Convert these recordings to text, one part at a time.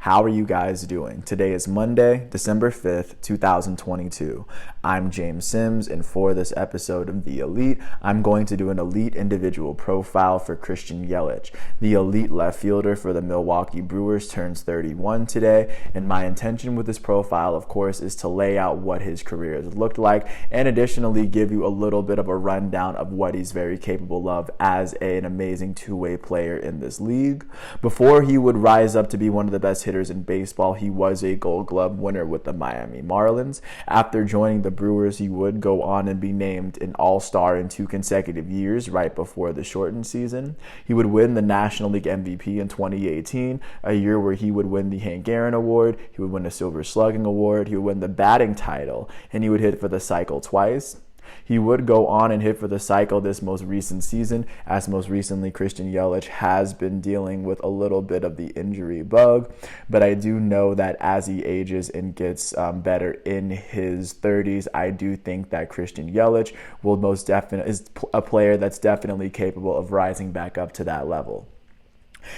How are you guys doing? Today is Monday, December 5th, 2022. I'm James Sims, and for this episode of The Elite, I'm going to do an elite individual profile for Christian Yelich. The elite left fielder for the Milwaukee Brewers turns 31 today, and my intention with this profile, of course, is to lay out what his career has looked like, and additionally give you a little bit of a rundown of what he's very capable of as an amazing two-way player in this league. Before he would rise up to be one of the best hitters in baseball, he was a Gold Glove winner with the Miami Marlins. After joining the Brewers, he would go on and be named an All-Star in 2 consecutive years right before the shortened season. He would win the National League MVP in 2018, a year where he would win the Hank Aaron Award, he would win the Silver Slugging Award, he would win the batting title, and he would hit for the cycle twice. He would go on and hit for the cycle this most recent season, as most recently Christian Yelich has been dealing with a little bit of the injury bug. But I do know that as he ages and gets better in his 30s, I do think that Christian Yelich will most definitely is a player that's definitely capable of rising back up to that level.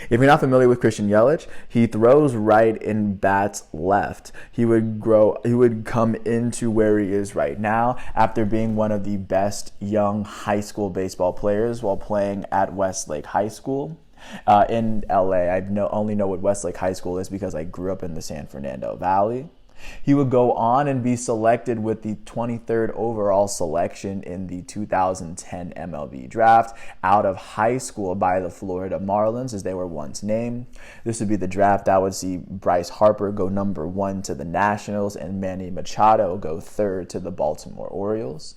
If you're not familiar with Christian Yelich, he throws right and bats left. He would come into where he is right now after being one of the best young high school baseball players while playing at Westlake High School in LA. I only know what Westlake High School is because I grew up in the San Fernando Valley. He would go on and be selected with the 23rd overall selection in the 2010 MLB draft out of high school by the Florida Marlins, as they were once named. This would be the draft that would see Bryce Harper go number 1 to the Nationals and Manny Machado go 3rd to the Baltimore Orioles.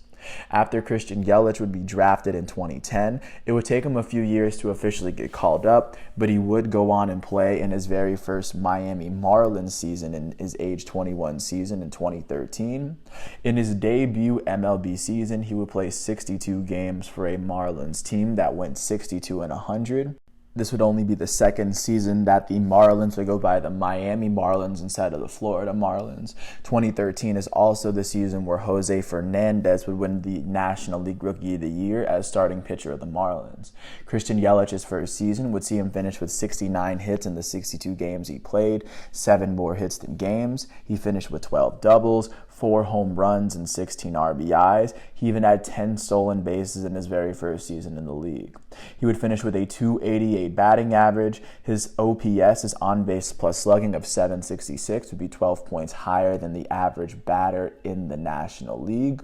After Christian Yelich would be drafted in 2010, it would take him a few years to officially get called up, but he would go on and play in his very first Miami Marlins season in his age 21 season in 2013. In his debut MLB season, he would play 62 games for a Marlins team that went 62-100. This would only be the second season that the Marlins would go by the Miami Marlins instead of the Florida Marlins. 2013 is also the season where Jose Fernandez would win the National League Rookie of the Year as starting pitcher of the Marlins. Christian Yelich's first season would see him finish with 69 hits in the 62 games he played, 7 more hits than games. He finished with 12 doubles, 4 home runs, and 16 RBIs. He even had 10 stolen bases in his very first season in the league. He would finish with a .288 batting average. His OPS, his on-base plus slugging of .766, would be 12 points higher than the average batter in the National League.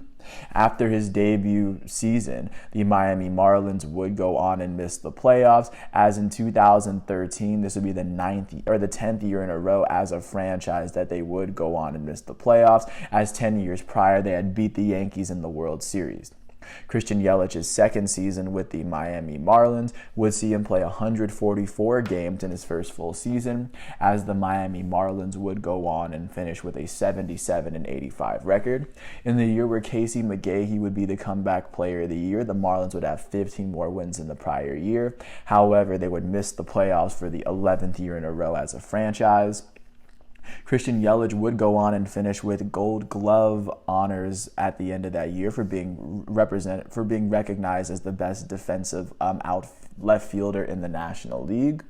After his debut season, the Miami Marlins would go on and miss the playoffs, as in 2013, this would be the 10th year in a row as a franchise that they would go on and miss the playoffs, as 10 years prior they had beat the Yankees in the World Series. Christian Yelich's second season with the Miami Marlins would see him play 144 games in his first full season, as the Miami Marlins would go on and finish with a 77-85 record. In the year where Casey McGahee would be the comeback player of the year, the Marlins would have 15 more wins than the prior year. However, they would miss the playoffs for the 11th year in a row as a franchise. Christian Yelich would go on and finish with Gold Glove honors at the end of that year for being recognized as the best defensive left fielder in the National League.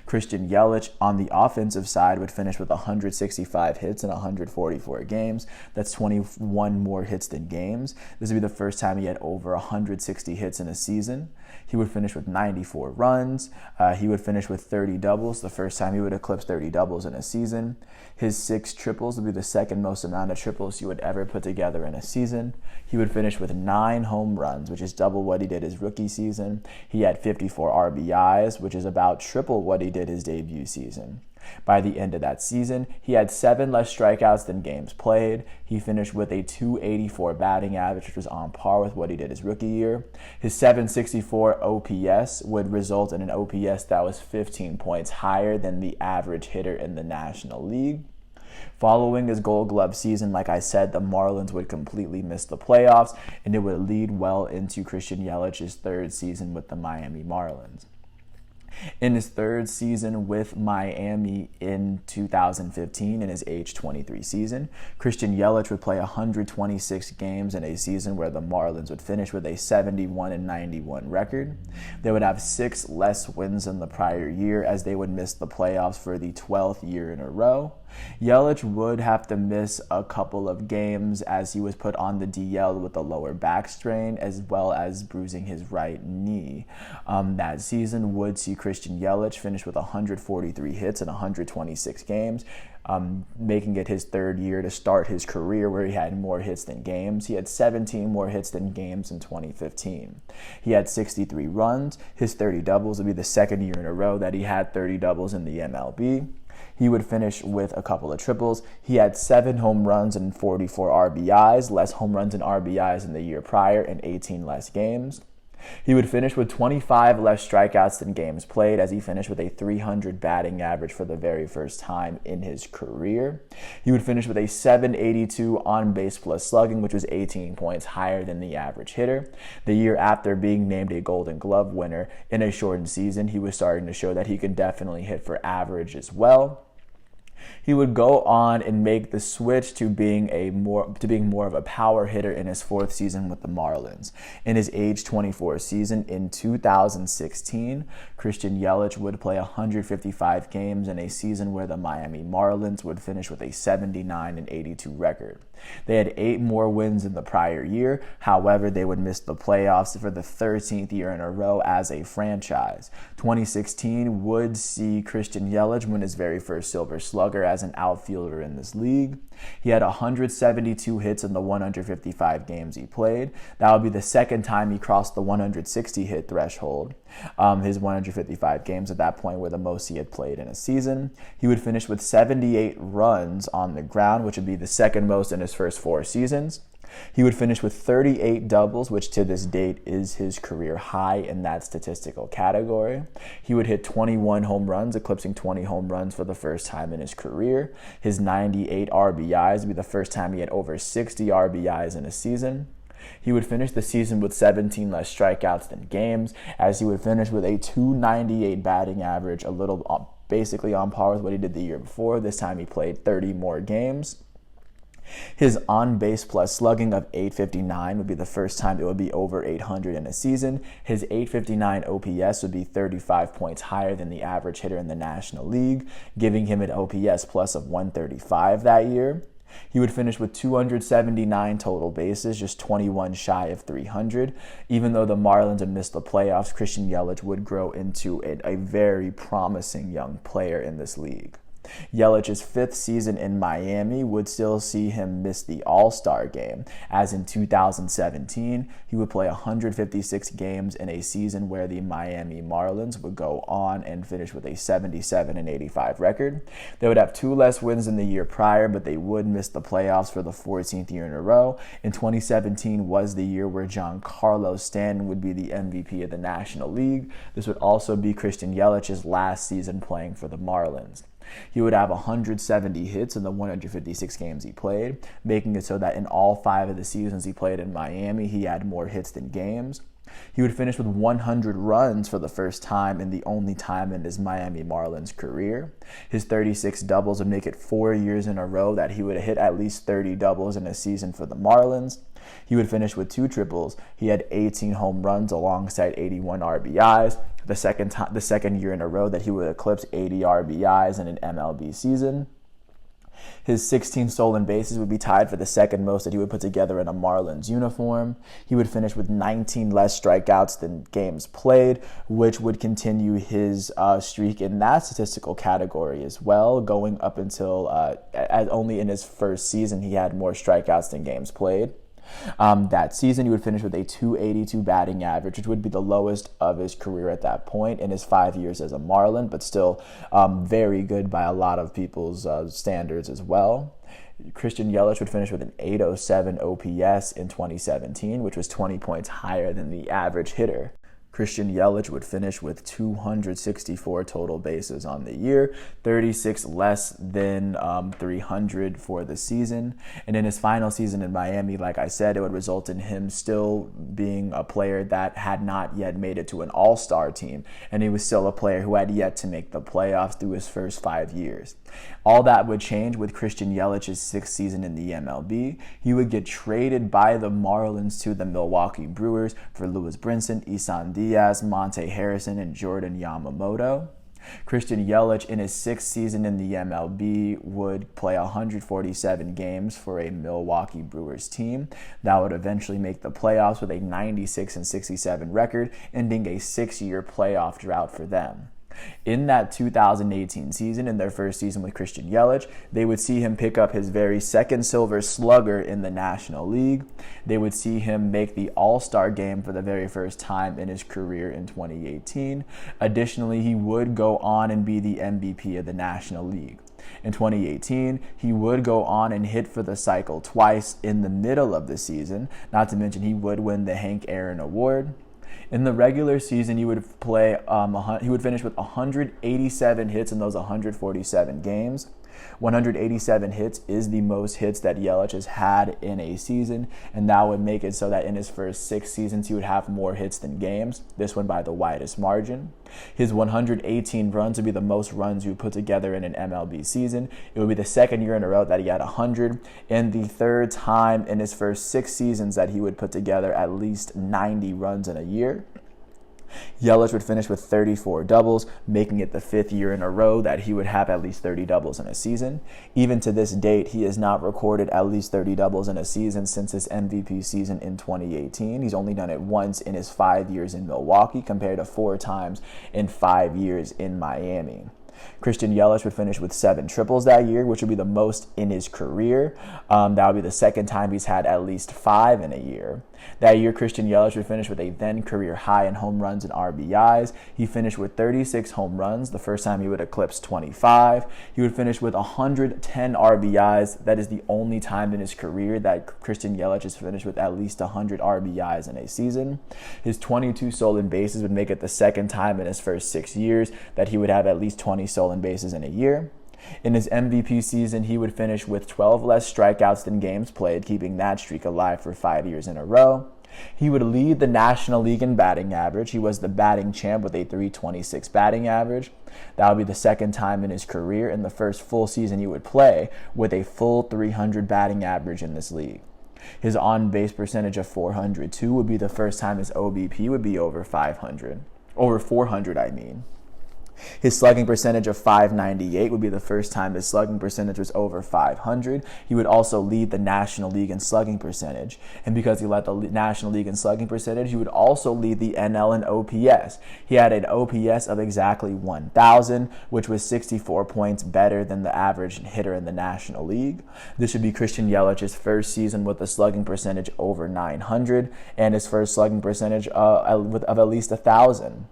Christian Yelich on the offensive side would finish with 165 hits in 144 games. That's 21 more hits than games. This would be the first time he had over 160 hits in a season. He would finish with 94 runs. He would finish with 30 doubles, the first time he would eclipse 30 doubles in a season. His 6 triples would be the second most amount of triples he would ever put together in a season. He would finish with 9 home runs, which is double what he did his rookie season. He had 54 RBIs, which is about triple what he did his debut season. By the end of that season, he had 7 less strikeouts than games played. He finished with a .284 batting average, which was on par with what he did his rookie year. His .764 OPS would result in an OPS that was 15 points higher than the average hitter in the National League. Following his Gold Glove season, like I said, the Marlins would completely miss the playoffs, and it would lead well into Christian Yelich's 3rd season with the Miami Marlins. In his third season with Miami in 2015, in his age 23 season, Christian Yelich would play 126 games in a season where the Marlins would finish with a 71-91 record. They would have 6 less wins than the prior year, as they would miss the playoffs for the 12th year in a row. Yelich would have to miss a couple of games as he was put on the DL with a lower back strain, as well as bruising his right knee. That season would see Christian Yelich finish with 143 hits in 126 games, making it his third year to start his career where he had more hits than games. He had 17 more hits than games in 2015. He had 63 runs. His 30 doubles would be the second year in a row that he had 30 doubles in the MLB. He would finish with a couple of triples. He had 7 home runs and 44 RBIs, less home runs and RBIs than the year prior, and 18 less games. He would finish with 25 less strikeouts than games played, as he finished with a 300 batting average for the very first time in his career. He would finish with a 782 on-base plus slugging, which was 18 points higher than the average hitter. The year after being named a Golden Glove winner in a shortened season, he was starting to show that he could definitely hit for average as well. He would go on and make the switch to being more of a power hitter in his 4th season with the Marlins. In his age 24 season in 2016, Christian Yelich would play 155 games in a season where the Miami Marlins would finish with a 79-82 record. They had 8 more wins than the prior year. However, they would miss the playoffs for the 13th year in a row as a franchise. 2016 would see Christian Yelich win his very first Silver Slugger as an outfielder in this league. He had 172 hits in the 155 games he played. That would be the second time he crossed the 160 hit threshold. His 155 games at that point were the most he had played in a season. He would finish with 78 runs on the ground, which would be the second most in his first 4 seasons. He would finish with 38 doubles, which to this date is his career high in that statistical category. He would hit 21 home runs, eclipsing 20 home runs for the first time in his career. His 98 RBIs would be the first time he had over 60 RBIs in a season. He would finish the season with 17 less strikeouts than games, as he would finish with a 298 batting average, a little basically on par with what he did the year before. This time he played 30 more games. His on-base plus slugging of 859 would be the first time it would be over 800 in a season. His 859 OPS would be 35 points higher than the average hitter in the National League, giving him an OPS plus of 135 that year. He would finish with 279 total bases, just 21 shy of 300. Even though the Marlins had missed the playoffs, Christian Yelich would grow into a very promising young player in this league. Yelich's 5th season in Miami would still see him miss the All-Star game, as in 2017, he would play 156 games in a season where the Miami Marlins would go on and finish with a 77-85 record. They would have 2 less wins than the year prior, but they would miss the playoffs for the 14th year in a row. In 2017 was the year where Giancarlo Stanton would be the MVP of the National League. This would also be Christian Yelich's last season playing for the Marlins. He would have 170 hits in the 156 games he played, making it so that in all 5 of the seasons he played in Miami, he had more hits than games. He would finish with 100 runs for the first time and the only time in his Miami Marlins career. His 36 doubles would make it 4 years in a row that he would have hit at least 30 doubles in a season for the Marlins. He would finish with 2 triples. He had 18 home runs alongside 81 RBIs, the second year in a row that he would eclipse 80 RBIs in an MLB season. His 16 stolen bases would be tied for the second most that he would put together in a Marlins uniform. He would finish with 19 less strikeouts than games played, which would continue his streak in that statistical category as well, going up until only in his first season he had more strikeouts than games played. That season, he would finish with a 282 batting average, which would be the lowest of his career at that point in his 5 years as a Marlin, but still very good by a lot of people's standards as well. Christian Yelich would finish with an 807 OPS in 2017, which was 20 points higher than the average hitter. Christian Yelich would finish with 264 total bases on the year, 36 less than 300 for the season. And in his final season in Miami, like I said, it would result in him still being a player that had not yet made it to an all-star team. And he was still a player who had yet to make the playoffs through his first 5 years. All that would change with Christian Yelich's sixth season in the MLB. He would get traded by the Marlins to the Milwaukee Brewers for Lewis Brinson, Isan Diaz, Monte Harrison, and Jordan Yamamoto. Christian Yelich, in his sixth season in the MLB, would play 147 games for a Milwaukee Brewers team that would eventually make the playoffs with a 96-67 record, ending a 6-year playoff drought for them. In that 2018 season, in their first season with Christian Yelich, they would see him pick up his very second Silver Slugger in the National League. They would see him make the All-Star game for the very first time in his career in 2018. Additionally, he would go on and be the MVP of the National League. In 2018, he would go on and hit for the cycle twice in the middle of the season, not to mention he would win the Hank Aaron Award. In the regular season, he would finish with 187 hits in those 147 games. 187 hits is the most hits that Yelich has had in a season, and that would make it so that in his first 6 seasons, he would have more hits than games, this one by the widest margin. His 118 runs would be the most runs you put together in an MLB season. It would be the second year in a row that he had 100, and the third time in his first 6 seasons that he would put together at least 90 runs in a year. Yelich would finish with 34 doubles, making it the 5th year in a row that he would have at least 30 doubles in a season. Even to this date, he has not recorded at least 30 doubles in a season since his MVP season in 2018. He's only done it once in his 5 years in Milwaukee, compared to 4 times in 5 years in Miami. Christian Yelich would finish with 7 triples that year, which would be the most in his career. That would be the second time he's had at least 5 in a year. That year, Christian Yelich would finish with a then career high in home runs and RBIs. He finished with 36 home runs, the first time he would eclipse 25. He would finish with 110 RBIs. That is the only time in his career that Christian Yelich has finished with at least 100 RBIs in a season. His 22 stolen bases would make it the second time in his first 6 years that he would have at least 20 stolen bases in a year. In his MVP season, he would finish with 12 less strikeouts than games played, keeping that streak alive for 5 years in a row. He would lead the National League in batting average. He was the batting champ with a .326 batting average. That would be the second time in his career and the first full season he would play with a full 300 batting average in this league. His on-base percentage of .402 would be the first time his OBP would be over 400, I mean. His slugging percentage of .598 would be the first time his slugging percentage was over 500. He would also lead the National League in slugging percentage. And because he led the National League in slugging percentage, he would also lead the NL in OPS. He had an OPS of exactly 1,000, which was 64 points better than the average hitter in the National League. This would be Christian Yelich's first season with a slugging percentage over 900 and his first slugging percentage of at least 1,000.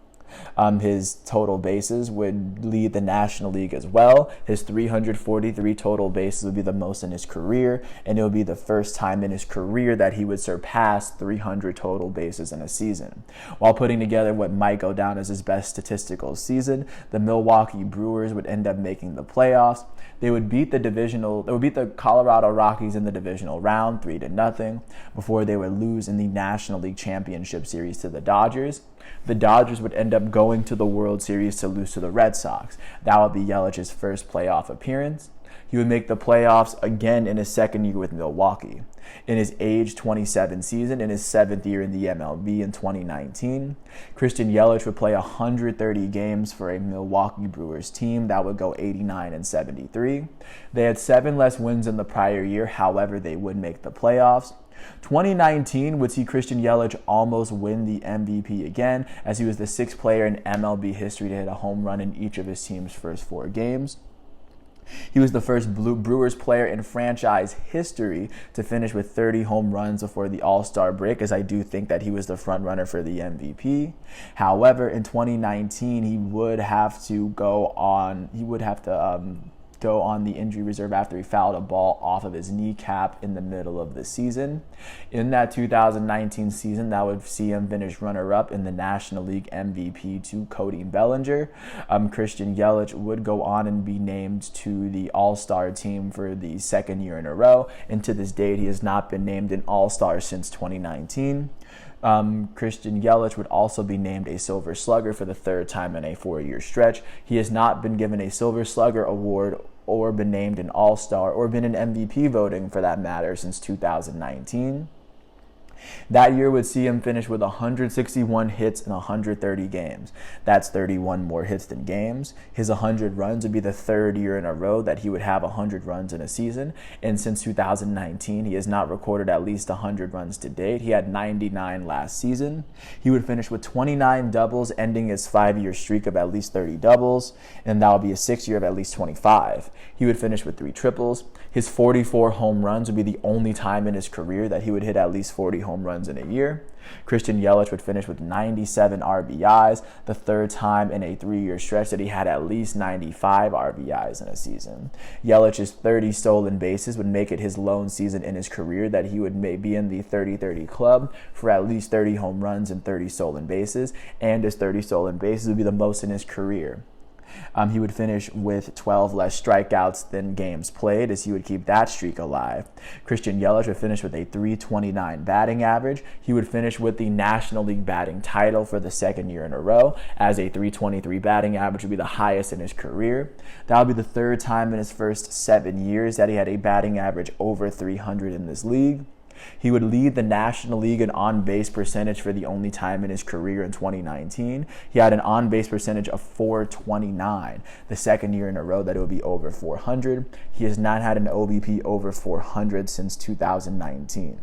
His total bases would lead the National League as well. His 343 total bases would be the most in his career, and it would be the first time in his career that he would surpass 300 total bases in a season. While putting together what might go down as his best statistical season, the Milwaukee Brewers would end up making the playoffs. They would beat the Colorado Rockies in the divisional round 3-0 before they would lose in the National League Championship Series to the Dodgers. The Dodgers would end up going to the World Series to lose to the Red Sox. That would be Yelich's first playoff appearance. He would make the playoffs again in his second year with Milwaukee. In his age 27 season, in his 7th year in the MLB in 2019, Christian Yelich would play 130 games for a Milwaukee Brewers team that would go 89-73. They had 7 less wins than the prior year, however, they would make the playoffs. 2019 would see Christian Yelich almost win the MVP again, as he was the 6th player in MLB history to hit a home run in each of his team's first 4 games. He was the first Brewers player in franchise history to finish with 30 home runs before the All-Star break, as I do think that he was the front runner for the MVP. However, in 2019, he would have to go on the injury reserve after he fouled a ball off of his kneecap in the middle of the season. In that 2019 season, that would see him finish runner-up in the National League MVP to Cody Bellinger. Christian Yelich would go on and be named to the All-Star team for the second year in a row, and to this date, he has not been named an All-Star since 2019. Christian Yelich would also be named a Silver Slugger for the third time in a 4-year stretch. He has not been given a Silver Slugger award or been named an All-Star or been in MVP voting for that matter since 2019. That year would see him finish with 161 hits in 130 games. That's 31 more hits than games. His 100 runs would be the third year in a row that he would have 100 runs in a season. And since 2019, he has not recorded at least 100 runs to date. He had 99 last season. He would finish with 29 doubles, ending his 5-year streak of at least 30 doubles. And that would be a 6th year of at least 25. He would finish with 3 triples. His 44 home runs would be the only time in his career that he would hit at least 40 home runs in a year. Christian Yelich would finish with 97 RBIs, the third time in a 3-year stretch that he had at least 95 RBIs in a season. Yelich's 30 stolen bases would make it his lone season in his career that he would be in the 30-30 club for at least 30 home runs and 30 stolen bases, and his 30 stolen bases would be the most in his career. He would finish with 12 less strikeouts than games played, as he would keep that streak alive. Christian Yelich would finish with a .329 batting average. He would finish with the National League batting title for the second year in a row, as a .323 batting average would be the highest in his career. That would be the third time in his first 7 years that he had a batting average over 300 in this league. He would lead the National League in on-base percentage for the only time in his career in 2019. He had an on-base percentage of .429, the second year in a row that it would be over 400. He has not had an OBP over 400 since 2019.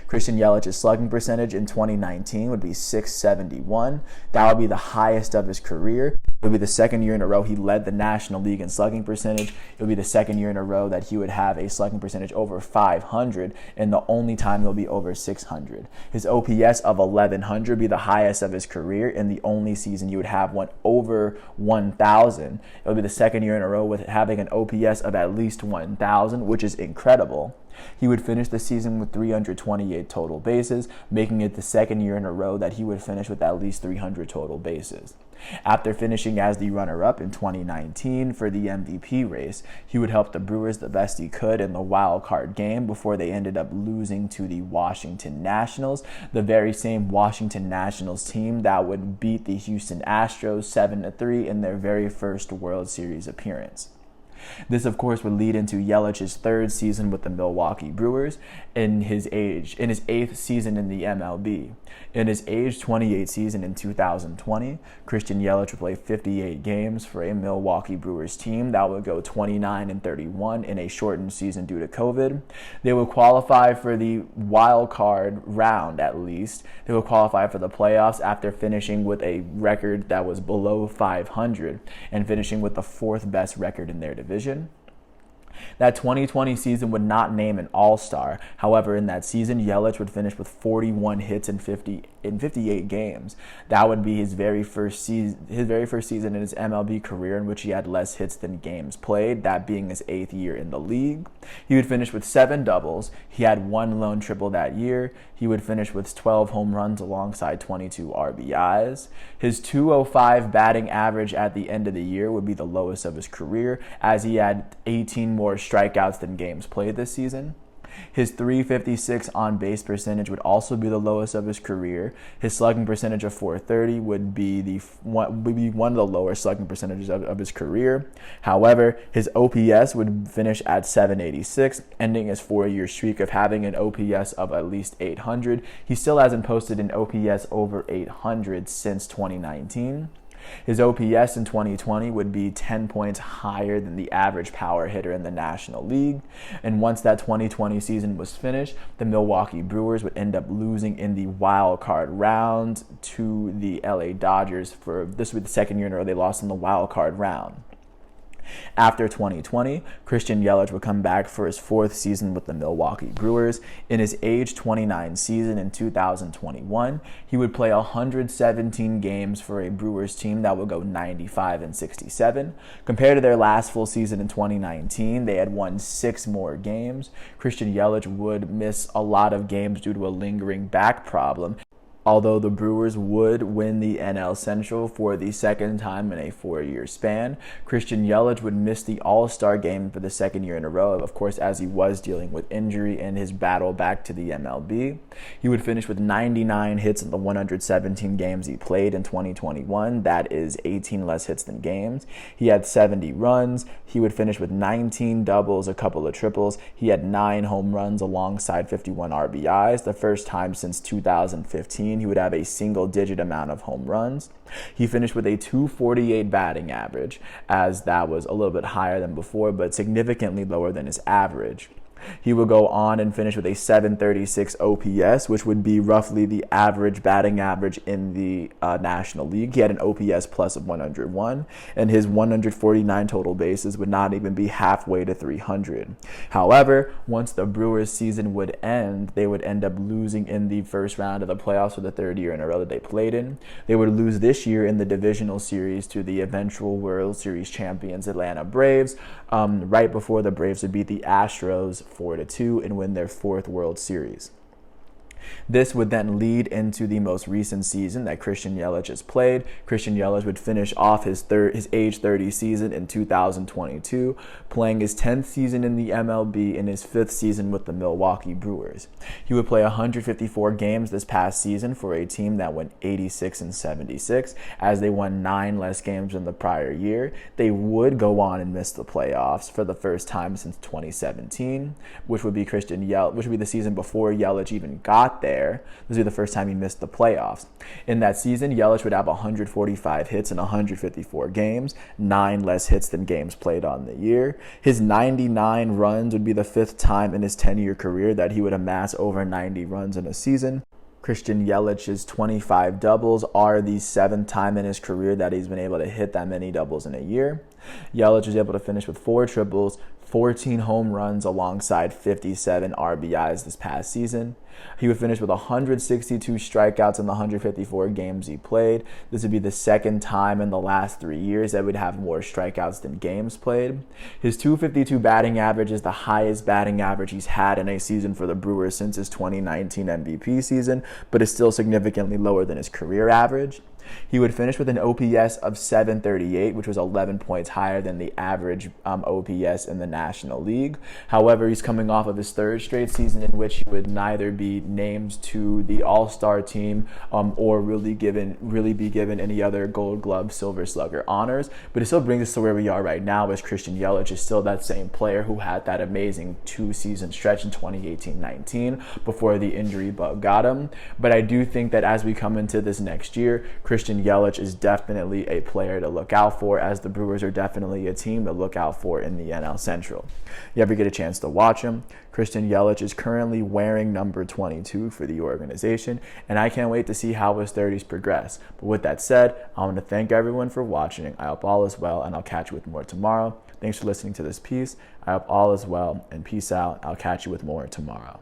Christian Yelich's slugging percentage in 2019 would be .671. That would be the highest of his career. It would be the second year in a row he led the National League in slugging percentage. It would be the second year in a row that he would have a slugging percentage over 500, and the only time he'll be over 600. His OPS of 1100 would be the highest of his career, and the only season you would have one over 1000. It would be the second year in a row with having an OPS of at least 1000, which is incredible. He would finish the season with 328 total bases, making it the second year in a row that he would finish with at least 300 total bases. After finishing as the runner-up in 2019 for the MVP race, he would help the Brewers the best he could in the wild card game before they ended up losing to the Washington Nationals, the very same Washington Nationals team that would beat the Houston Astros 7-3 in their very first World Series appearance. This, of course, would lead into Yelich's third season with the Milwaukee Brewers in his 8th season in the MLB. In his age 28 season in 2020, Christian Yelich would play 58 games for a Milwaukee Brewers team that would go 29-31 in a shortened season due to COVID. They would qualify for the wild card round at least. They would qualify for the playoffs after finishing with a record that was below 500 and finishing with the 4th best record in their division. That 2020 season would not name an All-Star. However, in that season, Yelich would finish with 41 hits in 58 games. That would be his very first season in his MLB career in which he had less hits than games played, that being his 8th year in the league. He would finish with 7 doubles. He had 1 lone triple that year. He would finish with 12 home runs alongside 22 RBIs. His .205 batting average at the end of the year would be the lowest of his career, as he had 18 more strikeouts than games played this season. His .356 on-base percentage would also be the lowest of his career. His slugging percentage of .430 would be one of the lower slugging percentages of his career. However, his OPS would finish at .786, ending his 4-year streak of having an OPS of at least 800. He still hasn't posted an OPS over 800 since 2019. His OPS in 2020 would be 10 points higher than the average power hitter in the National League. And once that 2020 season was finished, the Milwaukee Brewers would end up losing in the wild card round to the LA Dodgers. This would be the second year in a row they lost in the wild card round. After 2020, Christian Yelich would come back for his fourth season with the Milwaukee Brewers. In his age 29 season in 2021, he would play 117 games for a Brewers team that would go 95-67. Compared to their last full season in 2019, they had won 6 more games. Christian Yelich would miss a lot of games due to a lingering back problem. Although the Brewers would win the NL Central for the second time in a 4-year span, Christian Yelich would miss the All-Star game for the second year in a row, of course, as he was dealing with injury in his battle back to the MLB. He would finish with 99 hits in the 117 games he played in 2021. That is 18 less hits than games. He had 70 runs. He would finish with 19 doubles, a couple of triples. He had 9 home runs alongside 51 RBIs, the first time since 2015. He would have a single-digit amount of home runs. He finished with a .248 batting average, as that was a little bit higher than before, but significantly lower than his average. He would go on and finish with a .736 OPS, which would be roughly the average batting average in the National League. He had an OPS plus of 101, and his 149 total bases would not even be halfway to 300. However, once the Brewers season would end, they would end up losing in the first round of the playoffs for the third year in a row that they played in. They would lose this year in the divisional series to the eventual World Series champions Atlanta Braves, right before the Braves would beat the Astros 4-2 and win their 4th World Series. This would then lead into the most recent season that Christian Yelich has played. Christian Yelich would finish off his age 30 season in 2022, playing his 10th season in the MLB and his 5th season with the Milwaukee Brewers. He would play 154 games this past season for a team that went 86-76, as they won 9 less games than the prior year. They would go on and miss the playoffs for the first time since 2017, which would be the season before Yelich even got there. This would be the first time he missed the playoffs. In that season, Yelich would have 145 hits in 154 games, 9 less hits than games played on the year. His 99 runs would be the 5th time in his 10-year career that he would amass over 90 runs in a season. Christian Yelich's 25 doubles are the 7th time in his career that he's been able to hit that many doubles in a year. Yelich was able to finish with 4 triples, 14 home runs alongside 57 RBIs this past season. He would finish with 162 strikeouts in the 154 games he played. This would be the 2nd time in the last 3 years that would have more strikeouts than games played. His .252 batting average is the highest batting average he's had in a season for the Brewers since his 2019 MVP season, but is still significantly lower than his career average. He would finish with an OPS of .738, which was 11 points higher than the average OPS in the National League. However, he's coming off of his 3rd straight season in which he would neither be named to the All-Star team or really be given any other Gold Glove, Silver Slugger honors. But it still brings us to where we are right now, as Christian Yelich is still that same player who had that amazing 2-season stretch in 2018-19 before the injury bug got him. But I do think that as we come into this next year, Christian Yelich is definitely a player to look out for, as the Brewers are definitely a team to look out for in the NL Central. You ever get a chance to watch him? Christian Yelich is currently wearing number 22 for the organization, and I can't wait to see how his 30s progress. But with that said, I want to thank everyone for watching. I hope all is well, and I'll catch you with more tomorrow. Thanks for listening to this piece. I hope all is well, and peace out. I'll catch you with more tomorrow.